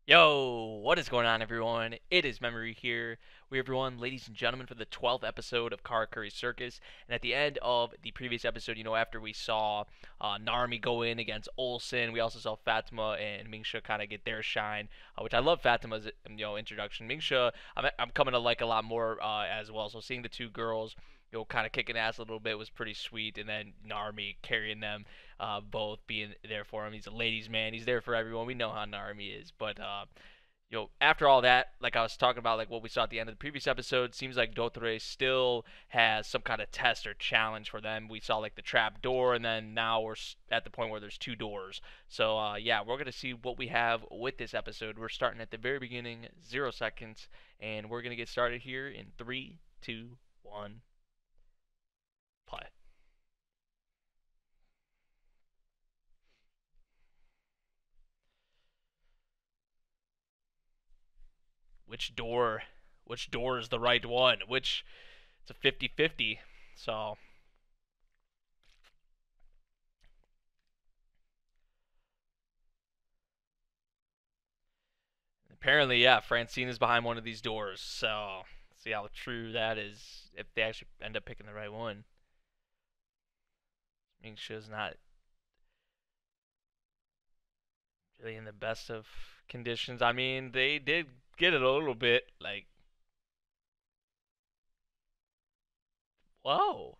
Yo, what is going on, everyone? It is Memory here. Everyone, ladies and gentlemen, for the 12th episode of Karakuri Circus. And at the end of the previous episode, after we saw Narmi go in against Olsen, we also saw Fatima and Mingsha kind of get their shine, which I love Fatima's introduction. Mingsha, I'm coming to like a lot more as well. So seeing the two girls, kind of kicking ass a little bit was pretty sweet, and then Narmi carrying them both being there for him. He's a ladies' man. He's there for everyone. We know how Narmi is, but after all that, like I was talking about, like what we saw at the end of the previous episode, seems like Dotore still has some kind of test or challenge for them. We saw like the trap door, and then now we're at the point where there's two doors. So yeah, we're gonna see what we have with this episode. We're starting at the very beginning, 0 seconds, and we're gonna get started here in 3, 2, 1, play. Which door? Which door is the right one? Which it's a 50-50. So apparently, yeah, Francine is behind one of these doors. So let's see how true that is. If they actually end up picking the right one, Mingsha's not really in the best of conditions. I mean, they did get it a little bit. Like, whoa,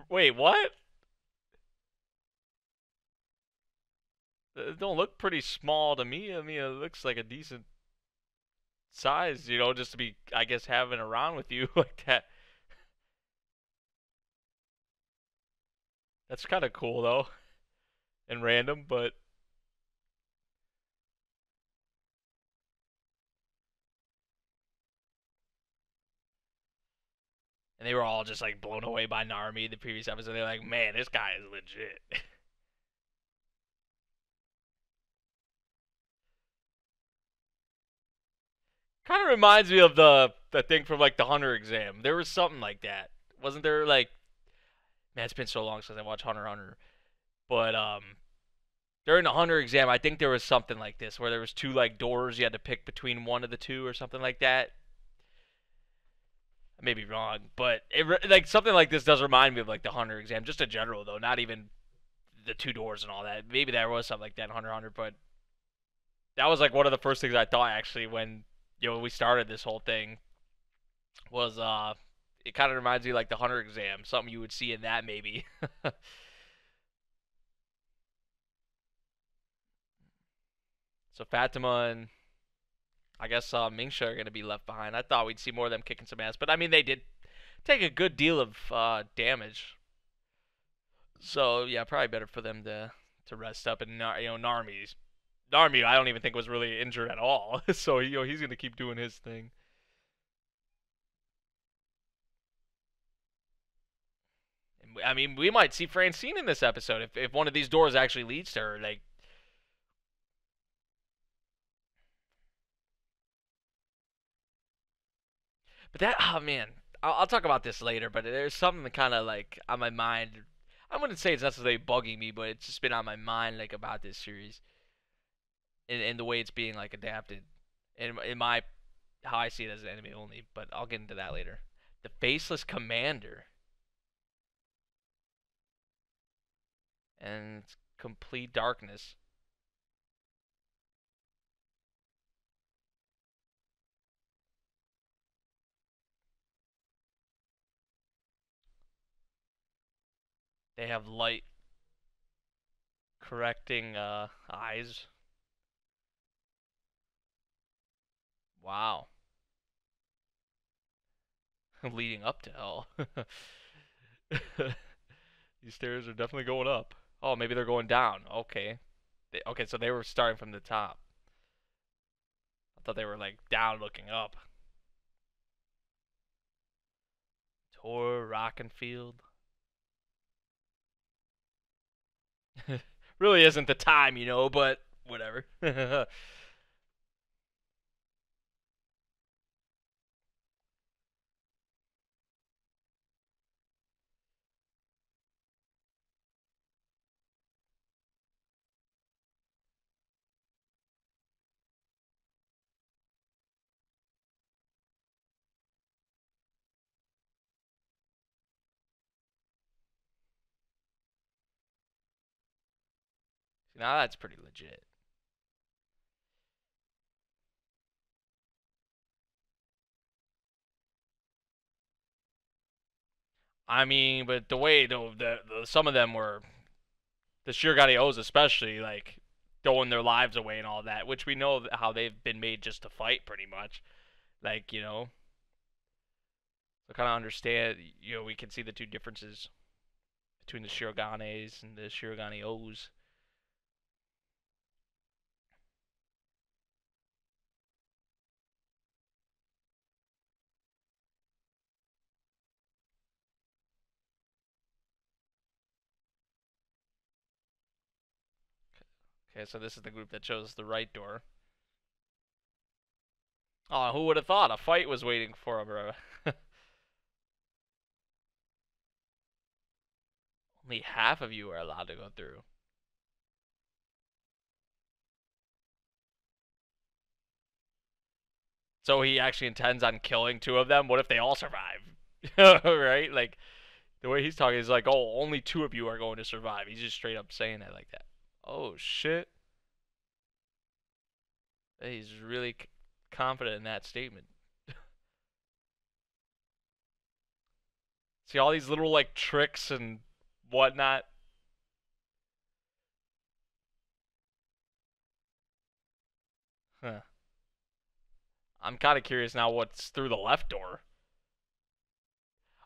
wait, what? It don't look pretty small to me. I mean, it looks like a decent size, just to be, I guess, having around with you like that. That's kind of cool though, and random, but and they were all just like blown away by Narmi the previous episode. They're like, man, this guy is legit. Kind of reminds me of the thing from like the Hunter exam. There was something like that, wasn't there? Like, man, it's been so long since I watched Hunter x Hunter, but during the Hunter exam, I think there was something like this where there was two like doors you had to pick between one of the two or something like that. I may be wrong, but like something like this does remind me of like the Hunter exam, just in general though, not even the two doors and all that. Maybe there was something like that in Hunter x Hunter, but that was like one of the first things I thought actually when we started this whole thing was it kind of reminds me like the Hunter exam, something you would see in that maybe. So Fatima and I guess Mingsha are gonna be left behind. I thought we'd see more of them kicking some ass, but I mean they did take a good deal of damage. So yeah, probably better for them to rest up. And Narmi, I don't even think was really injured at all. So he's gonna keep doing his thing. I mean, we might see Francine in this episode if one of these doors actually leads to her. Like, but that, oh man, I'll talk about this later. But there's something kind of like on my mind. I wouldn't say it's necessarily bugging me, but it's just been on my mind like about this series and the way it's being like adapted. In my how I see it as an anime only, but I'll get into that later. The Faceless Commander and it's complete darkness. They have light correcting eyes. Wow. Leading up to hell. These stairs are definitely going up. Oh, maybe they're going down. Okay. Okay, so they were starting from the top. I thought they were like down looking up. Tor Rockenfield. Really isn't the time, but whatever. Now that's pretty legit. I mean, but the way the some of them were the Shirogane O's especially like throwing their lives away and all that, which we know how they've been made just to fight pretty much. Like so kind of understand. We can see the two differences between the Shiroganes and the Shirogane O's. Okay, so this is the group that chose the right door. Oh, who would have thought a fight was waiting for him, bro? Only half of you are allowed to go through. So he actually intends on killing two of them? What if they all survive? Right? Like, the way he's talking is like, oh, only two of you are going to survive. He's just straight up saying it like that. Oh, shit. He's really confident in that statement. See all these little, like, tricks and whatnot? Huh. I'm kind of curious now what's through the left door.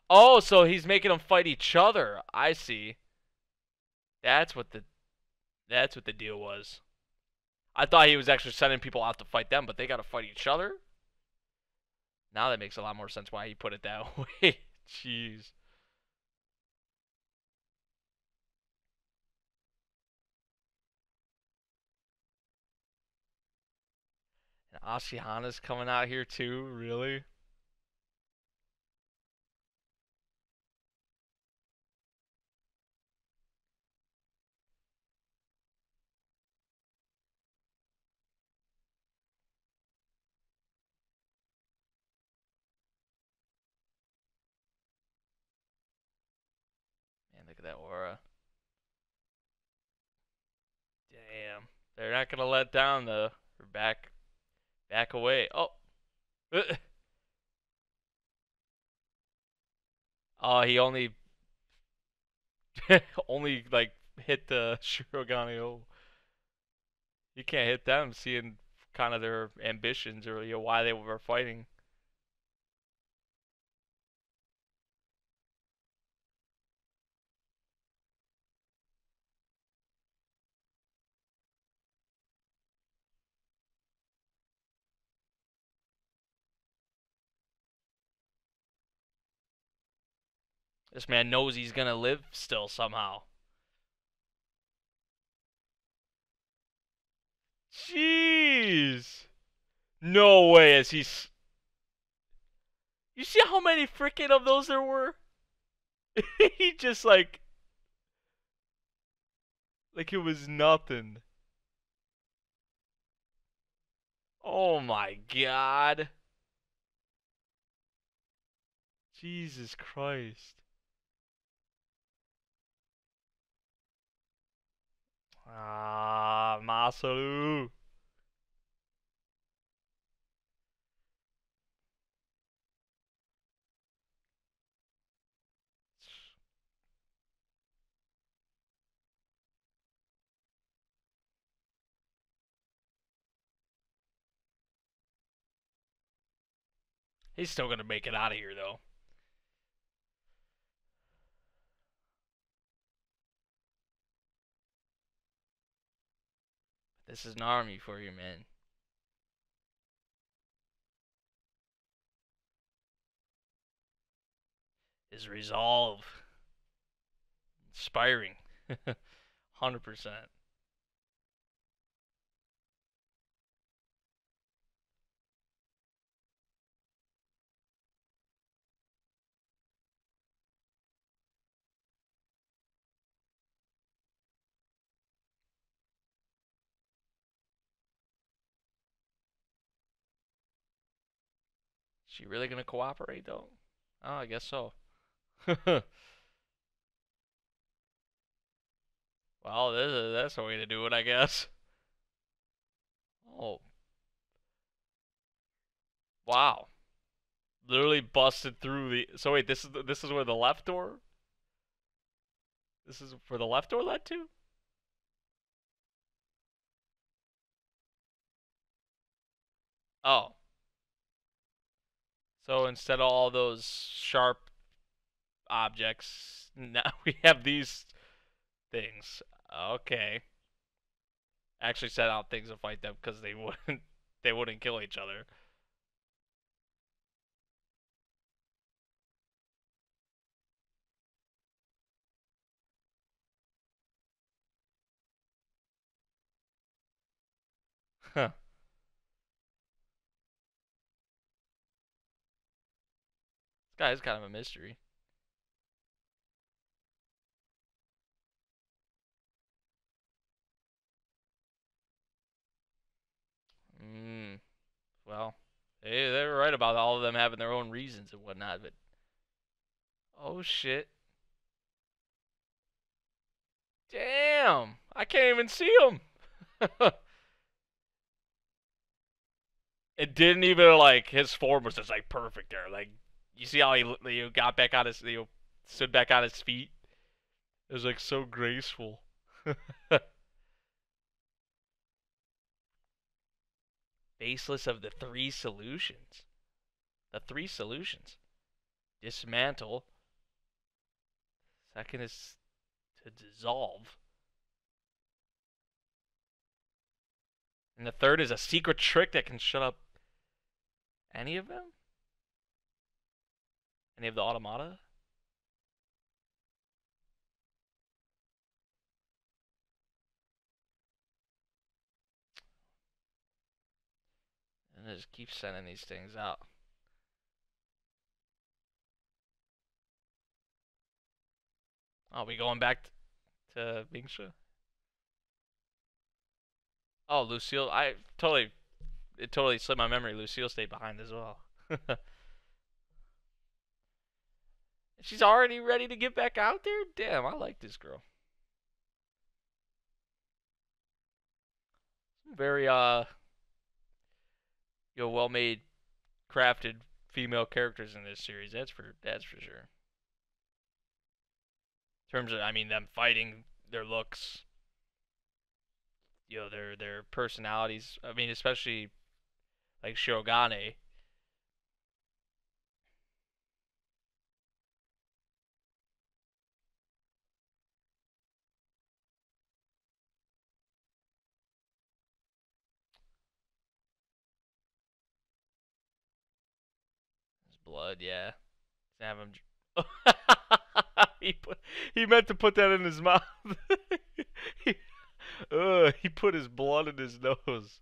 Oh, so he's making them fight each other. I see. That's what the that's what the deal was. I thought he was actually sending people out to fight them, but they got to fight each other. Now that makes a lot more sense why he put it that way. Jeez. And Ashihana's coming out here too, really? Man, look at that aura. Damn. They're not gonna let down though. We're back away. Oh. Oh, he only only like hit the Shirogane. Oh, you can't hit them, seeing kind of their ambitions or why they were fighting. This man knows he's gonna live still somehow. Jeez. No way is he. You see how many freaking of those there were? He just like it was nothing. Oh my god. Jesus Christ. Ah, Masaru. He's still gonna make it out of here though. This is an army for you, man. His resolve. Inspiring. 100%. She really gonna cooperate though? Oh, I guess so. Well, Well, that's a way to do it, I guess. Oh, wow. Literally busted through the. So wait, this is where the left door. This is where the left door led to. Oh, so instead of all those sharp objects, now we have these things. Okay. Actually set out things to fight them because they wouldn't kill each other. Huh. This guy is kind of a mystery. Hmm. Well, they were right about all of them having their own reasons and whatnot, but oh shit. Damn! I can't even see him. It didn't even like his form was just like perfect there. Like you see how he got back on his stood back on his feet. It was like so graceful. Baseless of the three solutions. The three solutions. Dismantle. Second is to dissolve. And the third is a secret trick that can shut up any of them? Any of the automata? And it just keeps sending these things out. Oh, we going back to Bingsha? Oh, Lucille. It totally slipped my memory. Lucille stayed behind as well. She's already ready to get back out there? Damn, I like this girl. Very, well made, crafted female characters in this series. That's for sure. In terms of, I mean, them fighting, their looks, their personalities. I mean, especially like Shirogane. His blood, yeah. Have him. he put, he meant to put that in his mouth. he, he put his blood in his nose.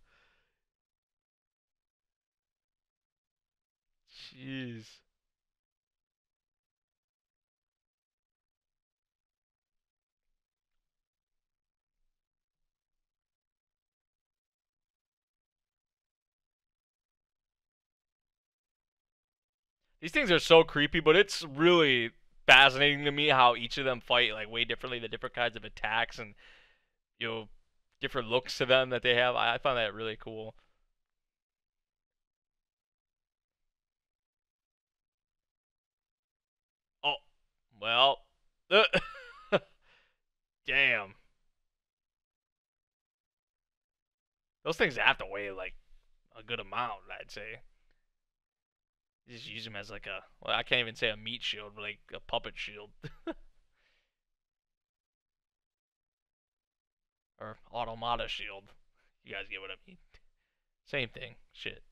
Jeez. These things are so creepy, but it's really fascinating to me how each of them fight like way differently, the different kinds of attacks and you know different looks to them that they have. I find that really cool. Oh, well, damn, those things have to weigh like a good amount, I'd say. You just use them as like a, well, I can't even say a meat shield, but like a puppet shield or automata shield. You guys get what I mean? Same thing. Shit.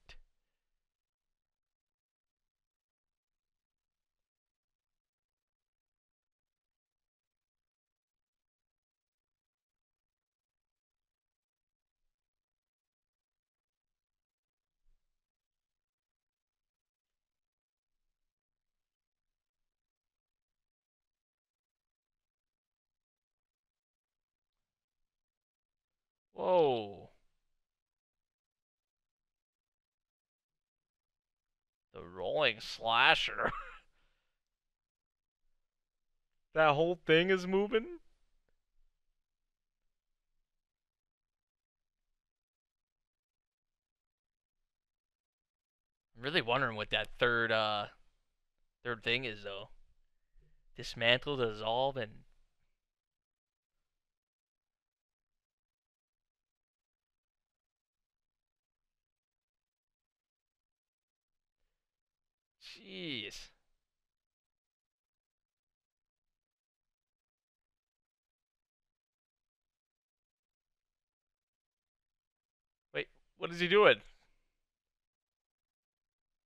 Whoa. The rolling slasher. That whole thing is moving? really wondering what that third thing is though. Dismantle, dissolve, and jeez. Wait, what is he doing?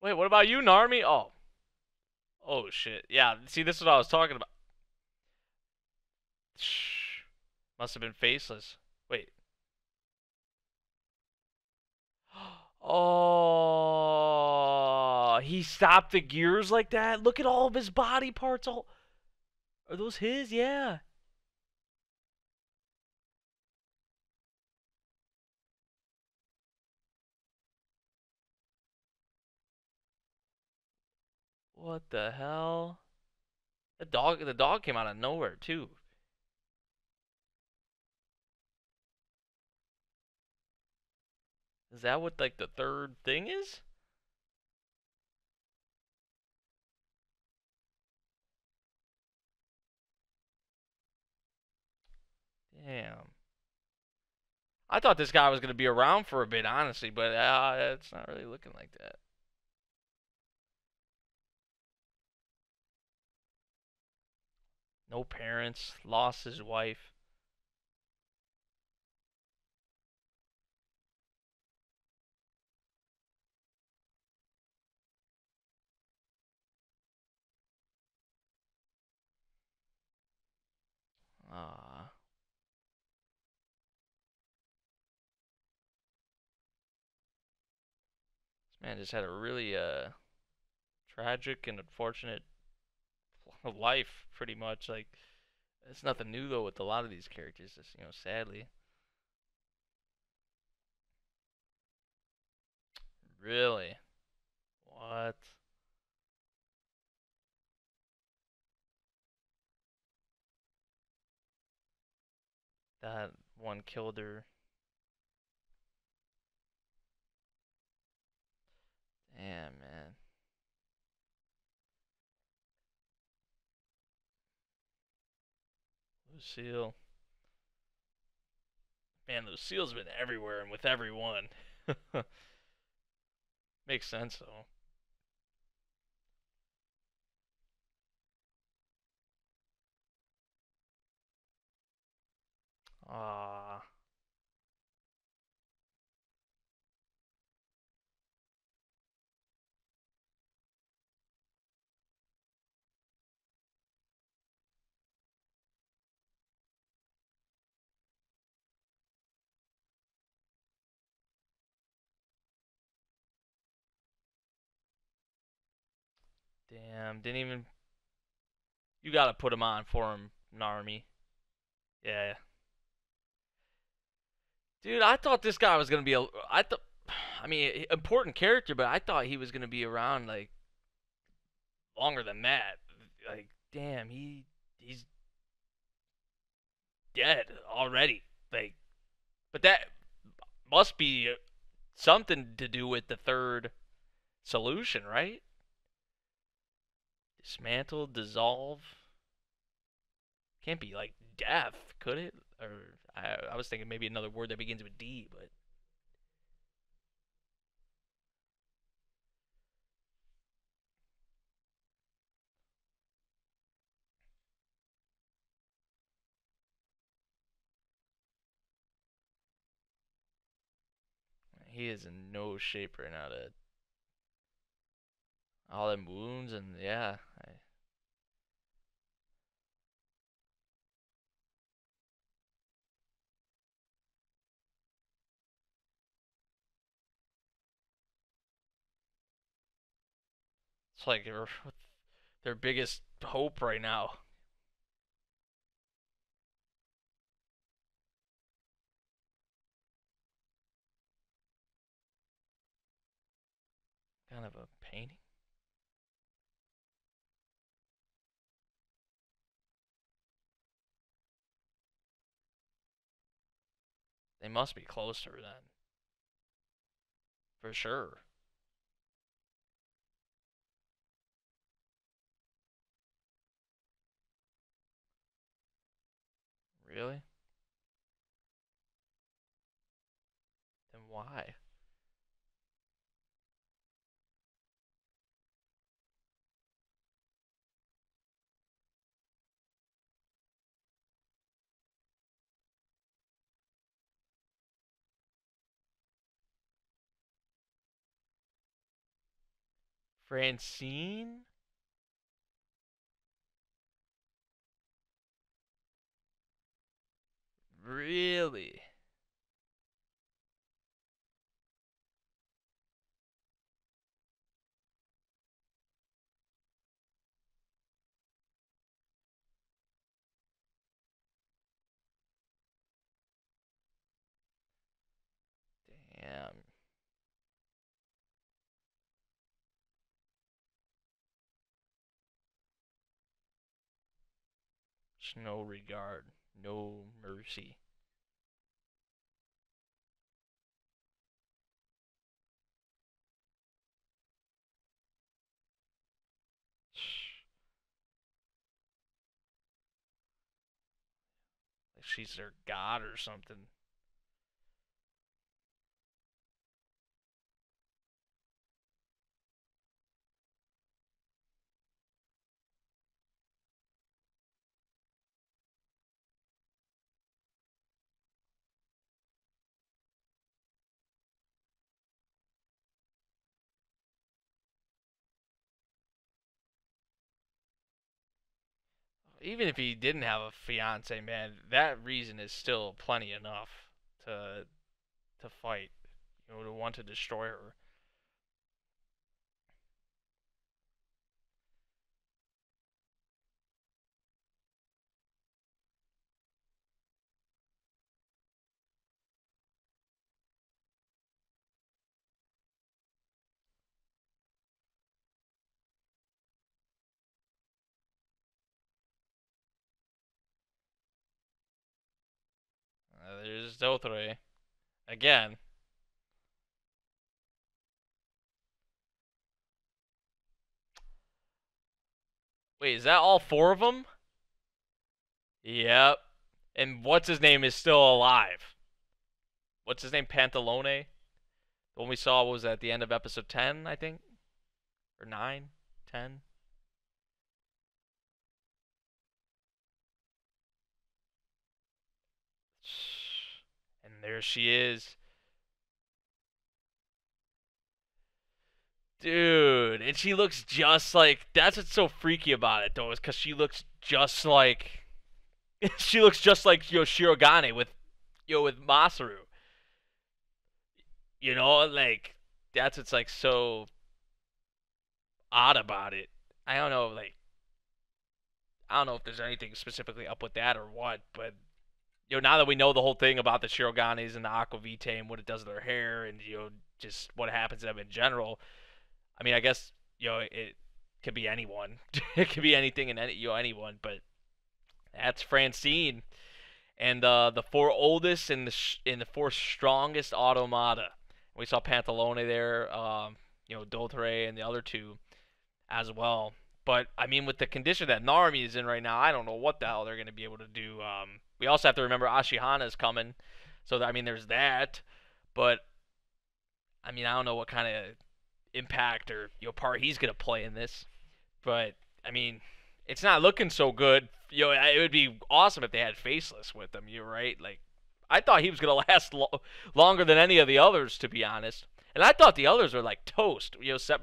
Wait, what about you, Narmi? Oh, oh shit. Yeah, see, this is what I was talking about. Shh. Must have been faceless. Wait. Oh, he stopped the gears like that. Look at all of his body parts. All are those his? Yeah. What the hell? The dog came out of nowhere too. Is that what like the third thing is? Damn. I thought this guy was gonna be around for a bit, honestly, but it's not really looking like that. No parents, lost his wife. Ah, this man just had a really tragic and unfortunate life, pretty much. Like it's nothing new though with a lot of these characters. Just sadly. Really? What? That one killed her. Damn, man. Lucille. Man, Lucille's been everywhere and with everyone. Makes sense though. Ah, damn. Didn't even. You gotta put him on for him, Narmi. Yeah. Dude, I thought this guy was gonna be a. I thought. I mean, important character, but I thought he was gonna be around like longer than that. Like, damn, he's dead already. Like, but that must be something to do with the third solution, right? Dismantle, dissolve. Can't be like death, could it? Or I was thinking maybe another word that begins with D, but he is in no shape right now to all them wounds and yeah. It's like their biggest hope right now. Kind of a painting. They must be closer then, for sure. Really? Then why? Francine? Really? Damn. Just no regard. No mercy. Like she's their god or something. Even if he didn't have a fiance, man, that reason is still plenty enough to fight. You know, to want to destroy her. There's Dothrey again. Wait, is that all four of them? Yep. And what's his name is still alive. What's his name? Pantalone. The one we saw was at the end of episode 10, I think, or 9, 10. And there she is. Dude, and she looks just like, that's what's so freaky about it though, is because she looks just like she looks just like Shirogane with with Masaru. Like that's what's like so odd about it. I don't know, like I don't know if there's anything specifically up with that or what, but now that we know the whole thing about the Shiroganes and the Aqua Vitae and what it does to their hair and just what happens to them in general, I mean, I guess it could be anyone. It could be anything and anyone, but that's Francine and the four oldest and the four strongest automata. We saw Pantalone there, Dothrey and the other two as well. But I mean, with the condition that Narumi is in right now, I don't know what the hell they're going to be able to do. We also have to remember Ashihana is coming, so I mean, there's that. But I mean, I don't know what kind of impact or part he's going to play in this. But I mean, it's not looking so good. It would be awesome if they had Faceless with them. You're right. Like, I thought he was going to last longer than any of the others, to be honest. And I thought the others were like toast,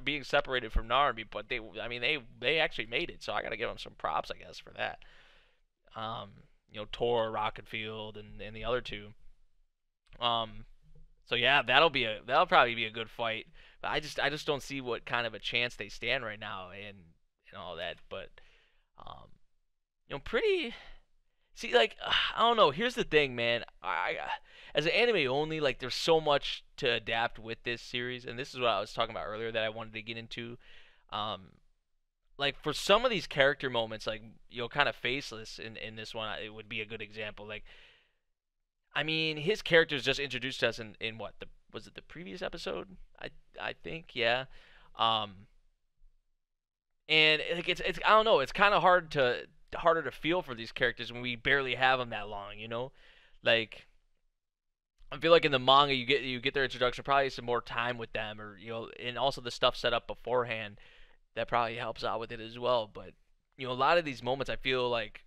being separated from Narumi. But I mean, they actually made it. So I got to give them some props, I guess, for that. Um, Tor, Rocketfield, and the other two. Um, so yeah, that'll probably be a good fight. But I just don't see what kind of a chance they stand right now and all that. But um, pretty. See, like I don't know. Here's the thing, man. As an anime only, like there's so much to adapt with this series, and this is what I was talking about earlier that I wanted to get into. Um, like for some of these character moments, like kind of Faceless in this one, it would be a good example. Like I mean, his character is just introduced to us in what was it the previous episode? I think yeah. Um, and like it's I don't know, it's kind of hard harder to feel for these characters when we barely have them that long, you know? Like I feel like in the manga you get their introduction, probably some more time with them, or and also the stuff set up beforehand that probably helps out with it as well. But a lot of these moments I feel like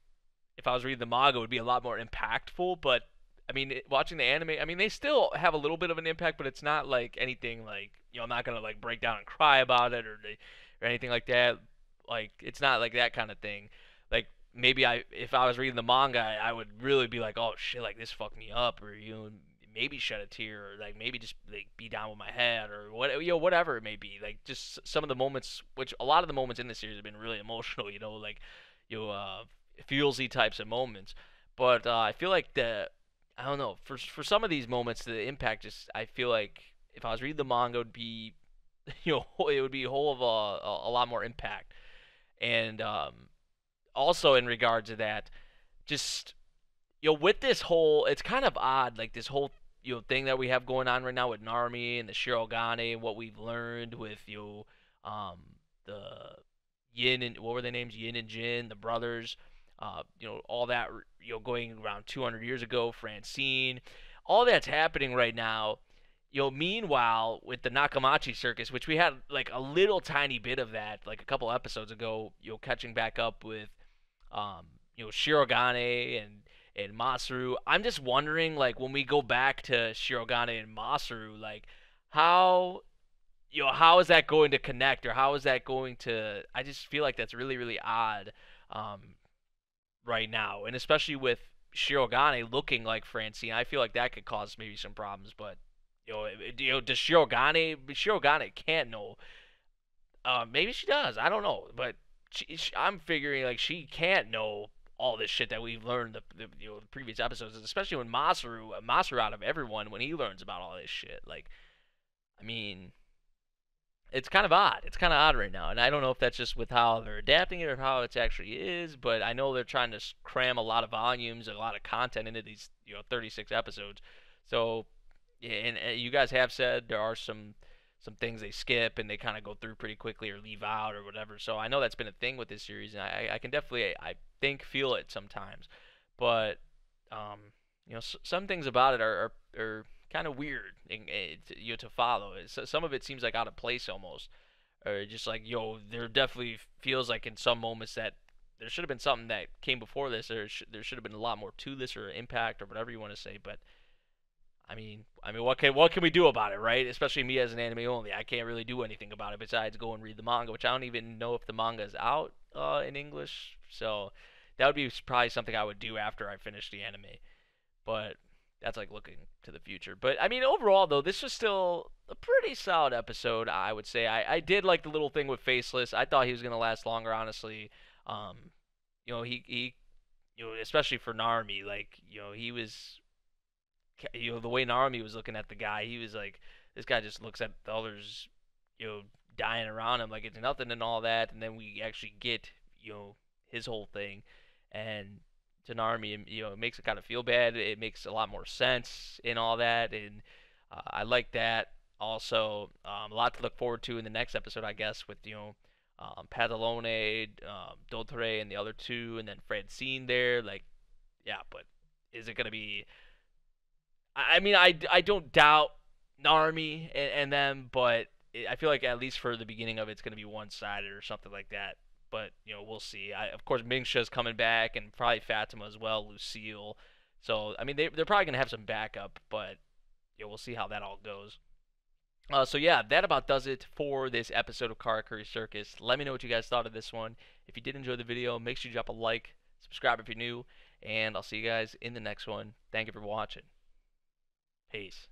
if I was reading the manga, it would be a lot more impactful. But I mean, watching the anime, I mean, they still have a little bit of an impact, but it's not like anything like I'm not gonna like break down and cry about it or anything like that. Like it's not like that kind of thing. Like maybe if I was reading the manga, I would really be like, oh shit, like this fucked me up, or maybe shed a tear, or like maybe just like be down with my head, or whatever it may be. Like just some of the moments, which a lot of the moments in the series have been really emotional. Like you know, uh, feelsy types of moments. But I feel like I don't know, for some of these moments, the impact is, I feel like if I was reading the manga, it would be it would be a whole of a lot more impact. And also in regard to that, just with this whole, it's kind of odd, like this whole thing that we have going on right now with Narmi and the Shirogane, and what we've learned with the Yin and what were their names, Yin and Jin, the brothers, all that, going around 200 years ago, Francine, all that's happening right now. Meanwhile, with the Nakamachi Circus, which we had like a little tiny bit of that, like a couple episodes ago, catching back up with, Shirogane and Masaru. I'm just wondering, like, when we go back to Shirogane and Masaru, like, how, how is that going to connect, or how is that going to? I just feel like that's really, really odd, um, right now, and especially with Shirogane looking like Francine, I feel like that could cause maybe some problems. But does Shirogane can't know? Maybe she does. I don't know, but I'm figuring like she can't know all this shit that we've learned the previous episodes, especially when Masaru out of everyone, when he learns about all this shit. Like, I mean, it's kind of odd. It's kind of odd right now, and I don't know if that's just with how they're adapting it or how it actually is. But I know they're trying to cram a lot of volumes, a lot of content into these 36 episodes. So, yeah, and you guys have said there are some things they skip and they kind of go through pretty quickly or leave out or whatever. So I know that's been a thing with this series, and I can definitely, I think, feel it sometimes. But some things about it are kind of weird, to follow. Some of it seems like out of place almost, or just like there definitely feels like in some moments that there should have been something that came before this, or there should have been a lot more to this, or impact, or whatever you want to say. But I mean, what can we do about it, right? Especially me as an anime only, I can't really do anything about it besides go and read the manga, which I don't even know if the manga is out in English. So that would be probably something I would do after I finish the anime. But that's like looking to the future. But I mean, overall though, this was still a pretty solid episode, I would say. I did like the little thing with Faceless. I thought he was gonna last longer, honestly. Um, he especially for Narmi, like he was the way Narumi was looking at the guy, he was like, this guy just looks at the others, dying around him like it's nothing and all that. And then we actually get, his whole thing. And to Narumi, it makes it kind of feel bad. It makes a lot more sense in all that. And I like that. Also, a lot to look forward to in the next episode, I guess, with, Padalone, Dotore, and the other two, and then Francine there. Like, yeah, but is it going to be, I mean, I don't doubt Narmi and them, but I feel like at least for the beginning of it, it's going to be one-sided or something like that. But we'll see. Of course, Mingsha's coming back, and probably Fatima as well, Lucille. So I mean, they're probably going to have some backup, but we'll see how that all goes. So yeah, that about does it for this episode of Karakuri Circus. Let me know what you guys thought of this one. If you did enjoy the video, make sure you drop a like, subscribe if you're new, and I'll see you guys in the next one. Thank you for watching. Peace.